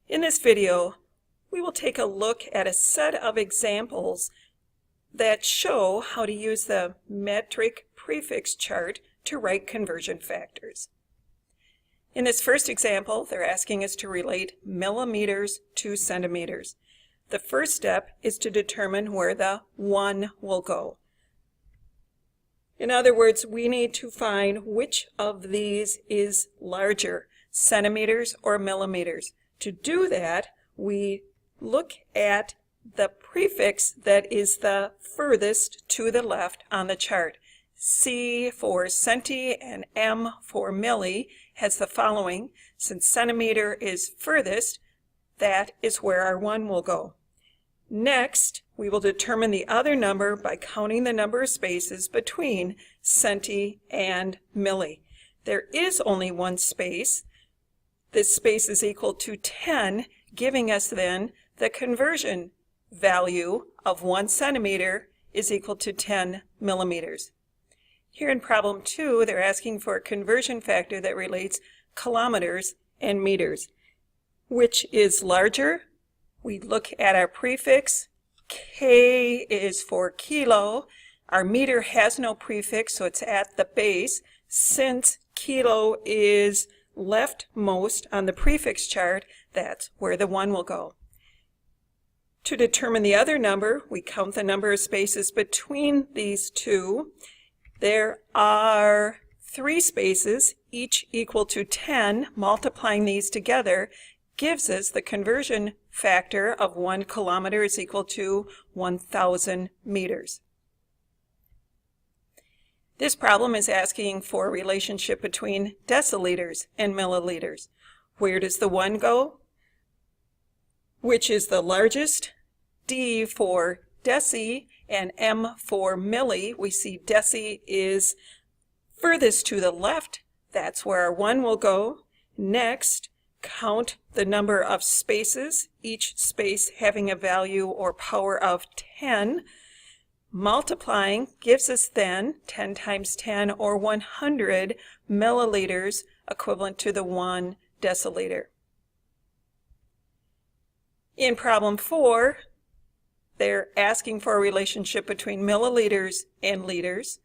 In this video, we will take a look at a set of examples that show how to use the metric prefix chart to write conversion factors. In this first example, they're asking us to relate millimeters to centimeters. The first step is to determine where the 1 will go. In other words, we need to find which of these is larger, centimeters or millimeters. To do that, we look at the prefix that is the furthest to the left on the chart. C for centi and M for milli has the following. Since centimeter is furthest, that is where our 1 will go. Next, we will determine the other number by counting the number of spaces between centi and milli. There is only one space. This space is equal to 10, giving us then the conversion value of 1 centimeter is equal to 10 millimeters. Here in problem 2, they're asking for a conversion factor that relates kilometers and meters. Which is larger? We look at our prefix. K is for kilo. Our meter has no prefix, so it's at the base. Since kilo is leftmost on the prefix chart, that's where the 1 will go. To determine the other number, we count the number of spaces between these two. There are 3 spaces, each equal to 10. Multiplying these together gives us the conversion factor of 1 kilometer is equal to 1,000 meters. This problem is asking for a relationship between deciliters and milliliters. Where does the 1 go? Which is the largest? D for deci and M for milli. We see deci is furthest to the left. That's where our 1 will go. Next, count the number of spaces, each space having a value or power of 10. Multiplying gives us then 10 times 10 or 100 milliliters, equivalent to the 1 deciliter. In problem 4, they're asking for a relationship between milliliters and liters.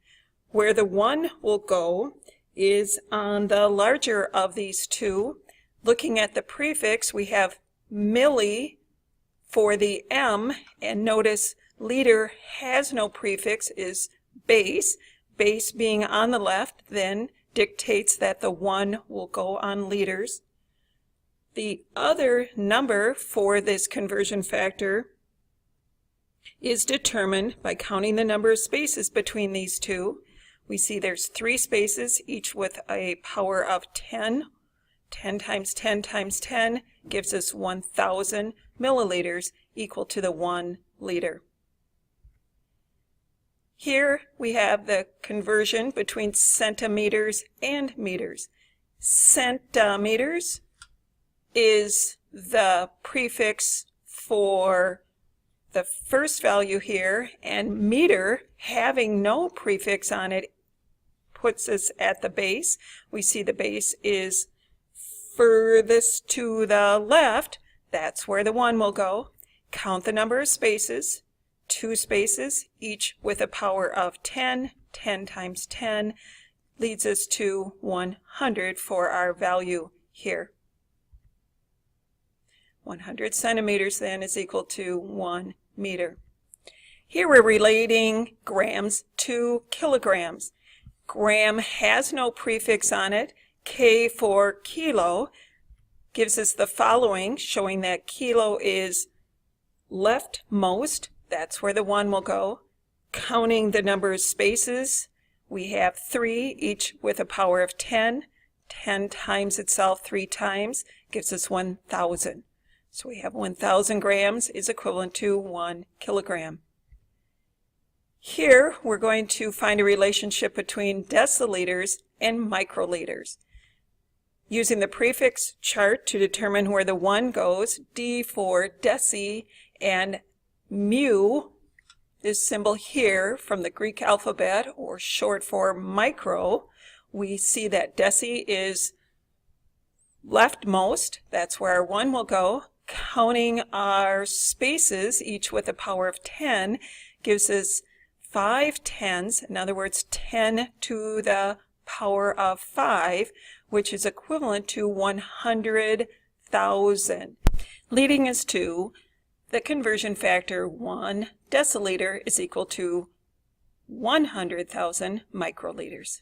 Where the 1 will go is on the larger of these two. Looking at the prefix, we have milli for the M, and notice liter has no prefix, is base. Base being on the left then dictates that the 1 will go on liters. The other number for this conversion factor is determined by counting the number of spaces between these two. We see there's 3 spaces, each with a power of 10. 10 times 10 times 10 gives us 1,000 milliliters, equal to the 1 liter. Here we have the conversion between centimeters and meters. Centimeters is the prefix for the first value here, and meter, having no prefix on it, puts us at the base. We see the base is furthest to the left. That's where the 1 will go. Count the number of spaces. 2 spaces, each with a power of 10. 10 times 10 leads us to 100 for our value here. 100 centimeters then is equal to 1 meter. Here we're relating grams to kilograms. Gram has no prefix on it. K for kilo gives us the following, showing that kilo is leftmost. That's where the 1 will go. Counting the number of spaces, we have 3, each with a power of 10. 10 times itself 3 times gives us 1,000. So we have 1,000 grams is equivalent to 1 kilogram. Here we're going to find a relationship between deciliters and microliters. Using the prefix chart to determine where the 1 goes, D for deci and mu, this symbol here from the Greek alphabet, or short for micro, we see that deci is leftmost, that's where our 1 will go. Counting our spaces, each with a power of 10, gives us 5 tens, in other words 10 to the power of 5, which is equivalent to 100,000, leading us to the conversion factor 1 deciliter is equal to 100,000 microliters.